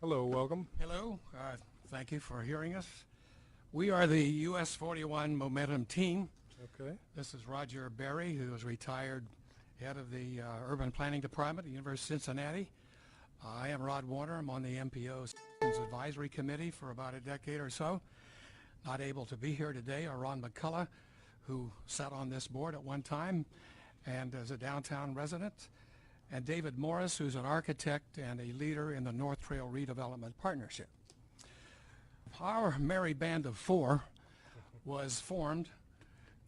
Hello, welcome. Hello, thank you for hearing us. We are the US41 Momentum team. Okay. This is Roger Berry, who is retired head of the Urban Planning Department at the University of Cincinnati. I am Rod Warner. I'm on the MPO's Advisory Committee for about a decade or so. Not able to be here today are Ron McCullough, who sat on this board at one time and is a downtown resident, and David Morris, who's an architect and a leader in the North Trail Redevelopment Partnership. Our merry band of four was formed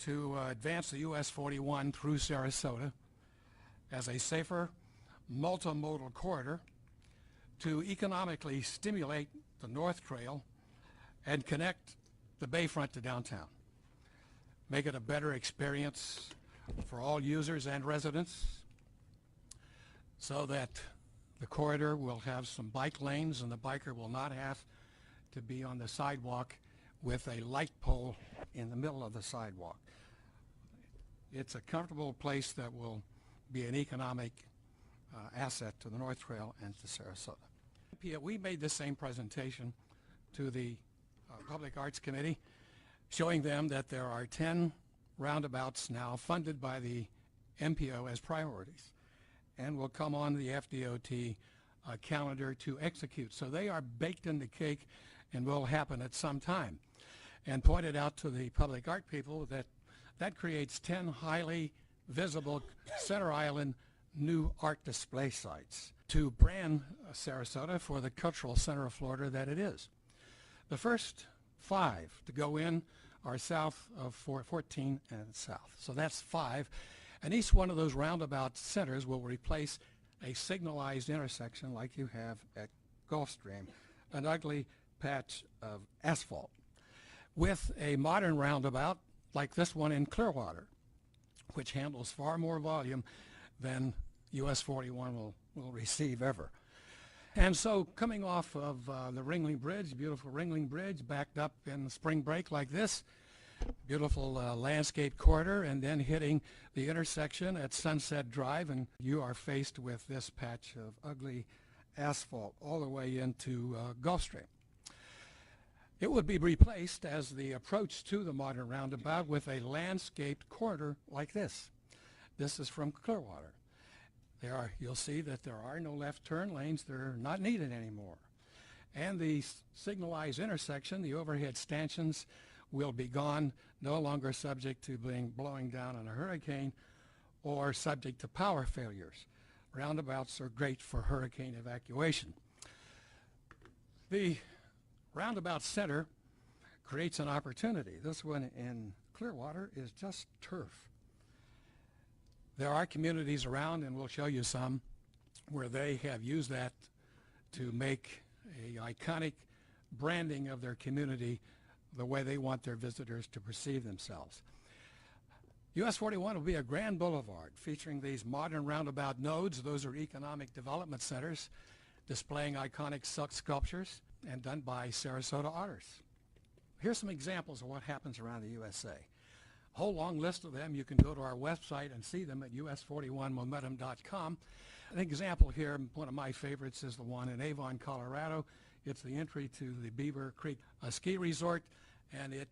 to advance the US 41 through Sarasota as a safer multimodal corridor to economically stimulate the North Trail and connect the Bayfront to downtown. Make it a better experience for all users and residents, so that the corridor will have some bike lanes and the biker will not have to be on the sidewalk with a light pole in the middle of the sidewalk. It's a comfortable place that will be an economic asset to the North Trail and to Sarasota. We made the same presentation to the Public Arts Committee, showing them that there are 10 roundabouts now funded by the MPO as priorities, and will come on the FDOT calendar to execute. So they are baked in the cake and will happen at some time. And pointed out to the public art people that that creates 10 highly visible Center Island new art display sites to brand Sarasota for the cultural center of Florida that it is. The first 5 to go in are south of 14 and south. So that's 5. And each one of those roundabout centers will replace a signalized intersection like you have at Gulfstream, an ugly patch of asphalt, with a modern roundabout like this one in Clearwater, which handles far more volume than US 41 will receive ever. And so coming off of the Ringling Bridge, beautiful Ringling Bridge, backed up in spring break like this, beautiful landscape corridor, and then hitting the intersection at Sunset Drive, and you are faced with this patch of ugly asphalt all the way into Gulfstream. It would be replaced as the approach to the modern roundabout with a landscaped corridor like this. This is from Clearwater. You'll see that there are no left turn lanes. They're not needed anymore. And the signalized intersection, the overhead stanchions, will be gone, no longer subject to being blowing down in a hurricane or subject to power failures. Roundabouts are great for hurricane evacuation. The roundabout center creates an opportunity. This one in Clearwater is just turf. There are communities around, and we'll show you some, where they have used that to make an iconic branding of their community the way they want their visitors to perceive themselves. US 41 will be a grand boulevard featuring these modern roundabout nodes. Those are economic development centers displaying iconic sculptures and done by Sarasota artists. Here's some examples of what happens around the USA. A whole long list of them. You can go to our website and see them at us41momentum.com. An example here, one of my favorites, is the one in Avon, Colorado. It's the entry to the Beaver Creek ski resort, and it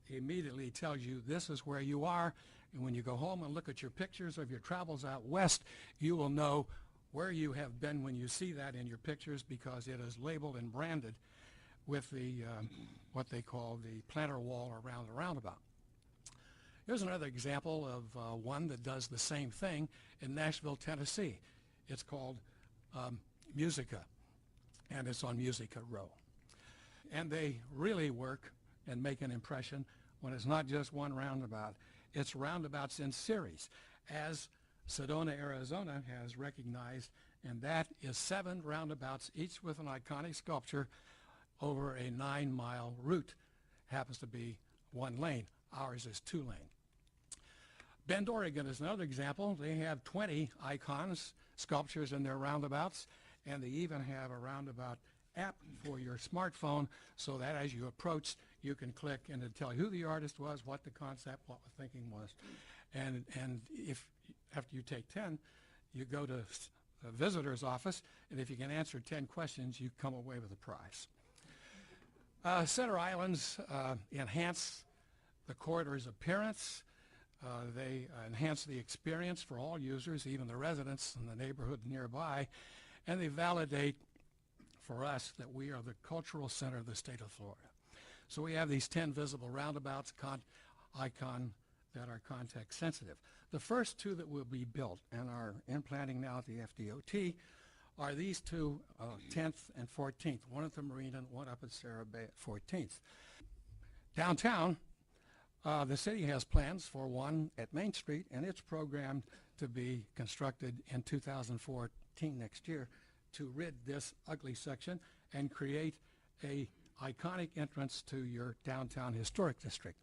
immediately tells you this is where you are. And when you go home and look at your pictures of your travels out west, you will know where you have been when you see that in your pictures, because it is labeled and branded with the what they call the planter wall around the roundabout. Here's another example of one that does the same thing in Nashville, Tennessee. It's called Musica, and it's on Musica Row. And they really work and make an impression when it's not just one roundabout. It's roundabouts in series, as Sedona, Arizona has recognized, and that is 7 roundabouts, each with an iconic sculpture over a 9-mile route. Happens to be 1 lane. Ours is 2 lane. Bend, Oregon is another example. They have 20 icons, sculptures in their roundabouts, and they even have a roundabout app for your smartphone, so that as you approach, you can click and it'll tell you who the artist was, what the concept, what the thinking was. And if after you take 10, you go to the visitor's office, and if you can answer 10 questions, you come away with a prize. Center islands enhance the corridor's appearance. They enhance the experience for all users, even the residents in the neighborhood nearby, and they validate for us that we are the cultural center of the state of Florida. So we have these 10 visible roundabouts icon that are context sensitive. The first two that will be built and are in planning now at the FDOT are these two, 10th and 14th, one at the Marina and one up at Sarah Bay at 14th. Downtown, the city has plans for one at Main Street, and it's programmed to be constructed in 2014, next year, to rid this ugly section and create a iconic entrance to your downtown historic district.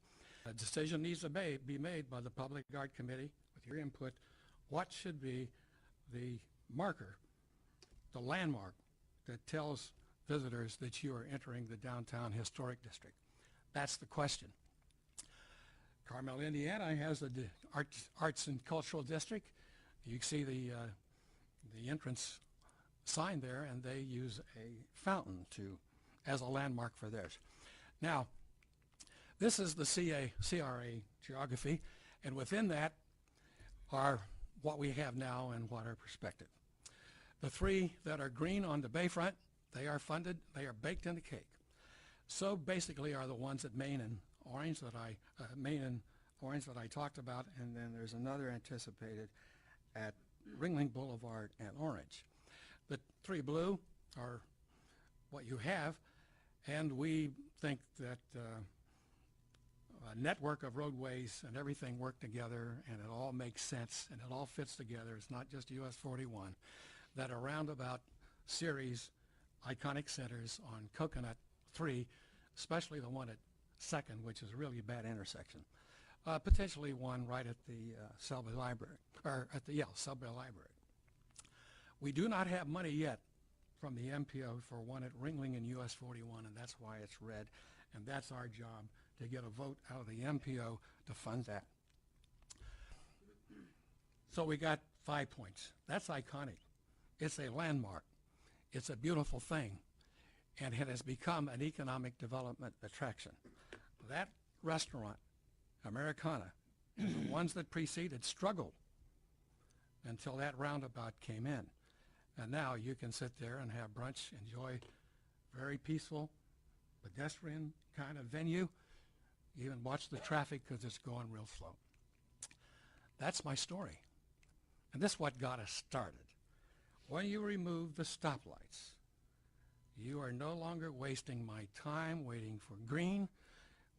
A decision needs to be made by the Public Art Committee with your input. What should be the marker, the landmark that tells visitors that you are entering the downtown historic district? That's the question. Carmel, Indiana has the Arts and Cultural District. You see the entrance sign there, and they use a fountain as a landmark for theirs. Now, this is the CRA geography, and within that are what we have now and what are prospective. The three that are green on the Bayfront, they are funded, they are baked in the cake. So basically are the ones at Main and Orange that I talked about, and then there's another anticipated at Ringling Boulevard and Orange. The three blue are what you have, and we think that a network of roadways and everything work together, and it all makes sense, and it all fits together. It's not just US 41. That a roundabout series, iconic centers on Coconut 3, especially the one at 2nd, which is a really bad intersection. Potentially one right at the Selby Library, or at the Selby Library. We do not have money yet from the MPO for one at Ringling and US 41, and that's why it's red, and that's our job, to get a vote out of the MPO to fund that. So we got 5 points. That's iconic. It's a landmark. It's a beautiful thing, and it has become an economic development attraction. That restaurant, Americana, and the ones that preceded struggled until that roundabout came in. And now you can sit there and have brunch, enjoy very peaceful, pedestrian kind of venue, even watch the traffic because it's going real slow. That's my story. And this is what got us started. When you remove the stoplights, you are no longer wasting my time waiting for green,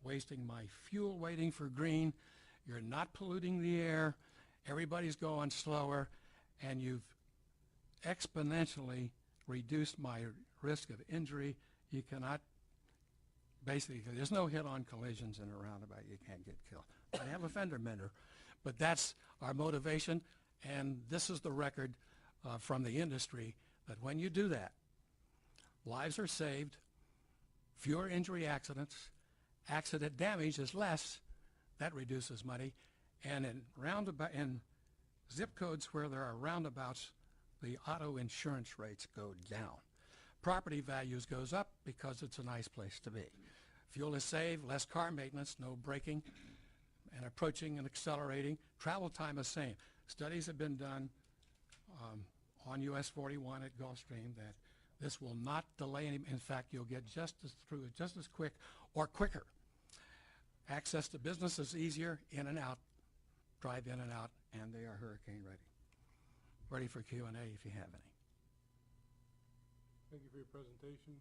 wasting my fuel waiting for green. You're not polluting the air. Everybody's going slower, and you've exponentially reduced my risk of injury. You cannot, basically, there's no head-on collisions in a roundabout. You can't get killed. I have a fender bender, but that's our motivation, and this is the record from the industry, that when you do that, lives are saved, fewer injury accidents, accident damage is less, that reduces money, and in zip codes where there are roundabouts, the auto insurance rates go down. Property values goes up because it's a nice place to be. Fuel is saved, less car maintenance, no braking, and approaching and accelerating. Travel time is same. Studies have been done on US 41 at Gulfstream that this will not delay any. In fact, you'll get just as quick or quicker. Access to business is easier, in and out, drive in and out, and they are hurricane ready. Ready for Q&A if you have any. Thank you for your presentation.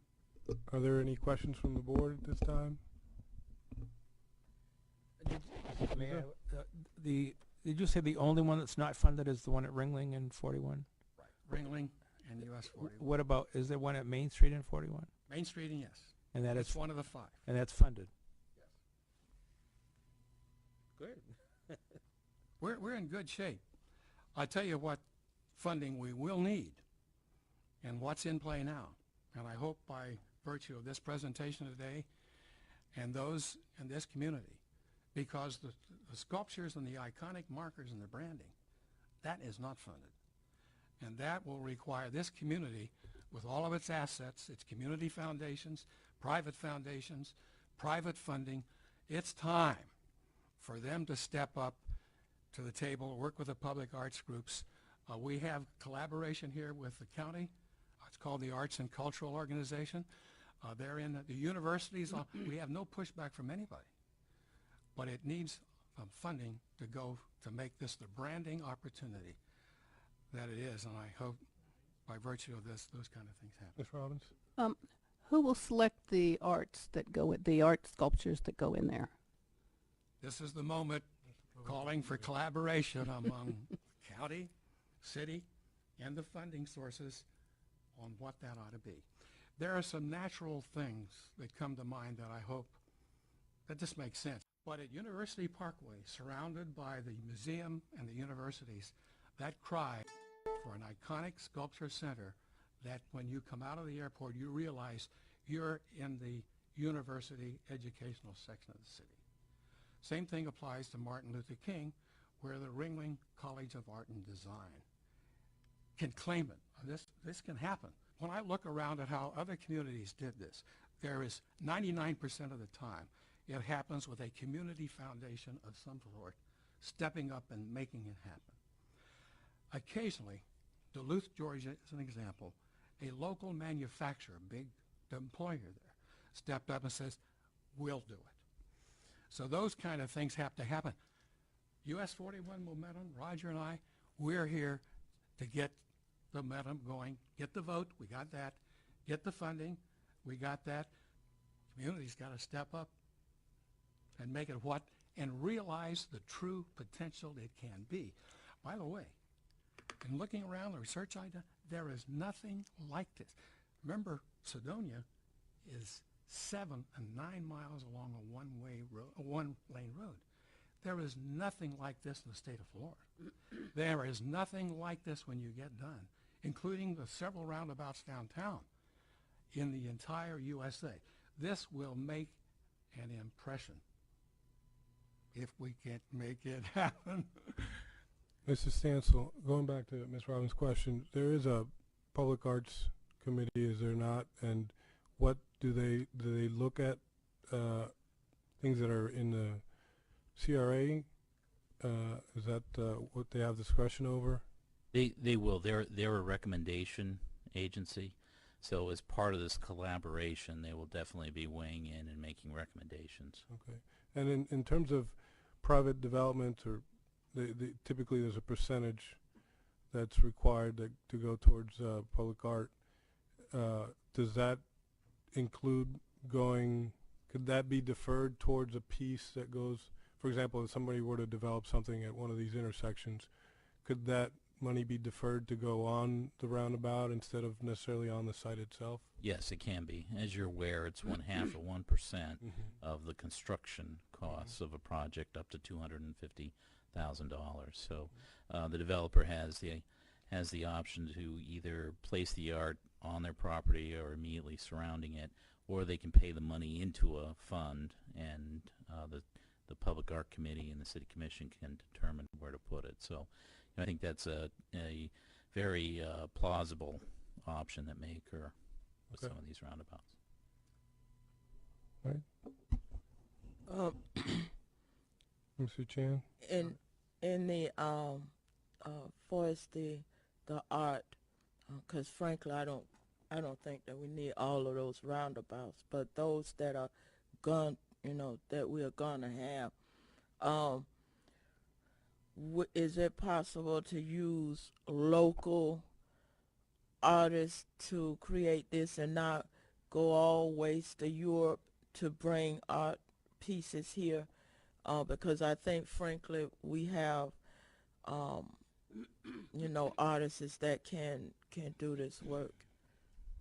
Are there any questions from the board at this time? Did you say the only one that's not funded is the one at Ringling and 41? Right. Ringling and US 41. What about, is there one at Main Street and 41? Main Street, and yes. And that It's is one of the 5. And that's funded? Yes. Good. We're in good shape. I tell you what funding we will need and what's in play now. And I hope by virtue of this presentation today and those in this community, because the sculptures and the iconic markers and the branding, that is not funded. And that will require this community, with all of its assets, its community foundations, private funding, it's time for them to step up to the table, work with the public arts groups. We have collaboration here with the county. It's called the Arts and Cultural Organization. They're in the universities. We have no pushback from anybody. But it needs funding to go to make this the branding opportunity that it is. And I hope by virtue of this, those kind of things happen. Ms. Robbins? Who will select the arts that the art sculptures that go in there? This is the moment calling for collaboration among county, city, and the funding sources on what that ought to be. There are some natural things that come to mind that I hope that this makes sense. But at University Parkway, surrounded by the museum and the universities, that cry for an iconic sculpture center that when you come out of the airport, you realize you're in the university educational section of the city. Same thing applies to Martin Luther King, where the Ringling College of Art and Design can claim it. This can happen. When I look around at how other communities did this, there is 99% of the time it happens with a community foundation of some sort stepping up and making it happen. Occasionally, Duluth, Georgia is an example, a local manufacturer, big employer there, stepped up and says, we'll do it. So those kind of things have to happen. US41 Momentum, Roger and I, we're here to get the momentum going, get the vote, we got that, get the funding, we got that. Community's got to step up and make it what, and realize the true potential it can be. By the way, in looking around the research I done, there is nothing like this. Remember, Sedonia is 7 and 9 miles along a one-lane road. There is nothing like this in the state of Florida. There is nothing like this when you get done, including the several roundabouts downtown in the entire USA. This will make an impression if we can make it happen. Mrs. Stansel, going back to Ms. Robbins' question, there is a public arts committee, is there not? And what do they look at things that are in the CRA? Is that what they have discretion over? They will. They're a recommendation agency. So as part of this collaboration, they will definitely be weighing in and making recommendations. Okay. And in terms of private development, or typically there's a percentage that's required to go towards public art. Does that include could that be deferred towards a piece that goes, for example, if somebody were to develop something at one of these intersections, could that money be deferred to go on the roundabout instead of necessarily on the site itself? Yes, it can be. As you're aware, it's 1/2 of 1% of the construction costs of a project up to $250,000. So the developer has the option to either place the art on their property or immediately surrounding it, or they can pay the money into a fund, and the Public Art Committee and the City Commission can determine where to put it. So I think that's a very plausible option that may occur with some of these roundabouts. Right. Mr. Chan? In the for us the art, because frankly I don't think that we need all of those roundabouts, but those that are that we are gonna have, is it possible to use local artists to create this and not go all ways to Europe to bring art pieces here? Because I think, frankly, we have, artists that can do this work.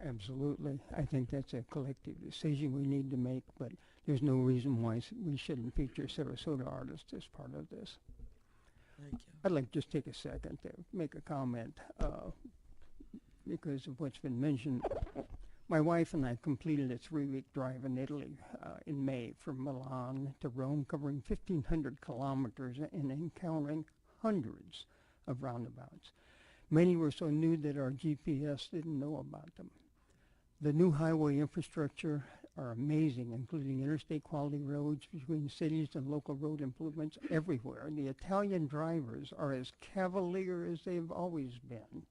Absolutely. I think that's a collective decision we need to make, but there's no reason why we shouldn't feature Sarasota artists as part of this. Thank you. I'd like to just take a second to make a comment because of what's been mentioned. My wife and I completed a 3-week drive in Italy in May from Milan to Rome, covering 1,500 kilometers and encountering hundreds of roundabouts. Many were so new that our GPS didn't know about them. The new highway infrastructure are amazing, including interstate quality roads between cities and local road improvements everywhere. The Italian drivers are as cavalier as they've always been.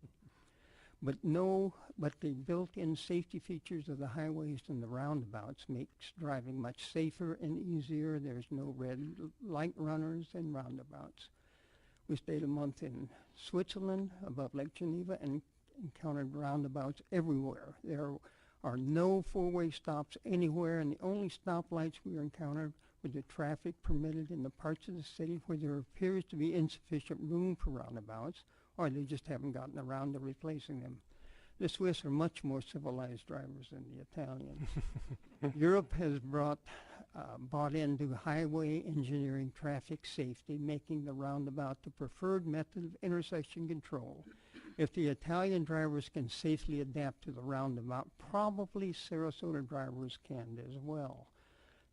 But the built-in safety features of the highways and the roundabouts makes driving much safer and easier. There's no red light runners and roundabouts. We stayed a month in Switzerland above Lake Geneva and encountered roundabouts everywhere. There are no four-way stops anywhere, and the only stoplights we encountered were the traffic permitted in the parts of the city where there appears to be insufficient room for roundabouts, or they just haven't gotten around to replacing them. The Swiss are much more civilized drivers than the Italians. Europe has bought into highway engineering traffic safety, making the roundabout the preferred method of intersection control. If the Italian drivers can safely adapt to the roundabout, probably Sarasota drivers can as well.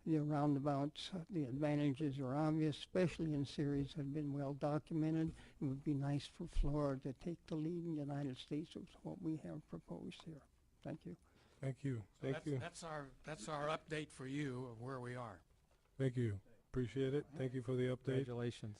The roundabouts, the advantages are obvious, especially in series have been well documented. It would be nice for Florida to take the lead in the United States with what we have proposed here. Thank you. Thank you. So Thank you. that's our update for you of where we are. Thank you. Appreciate it. Thank you for the update. Congratulations.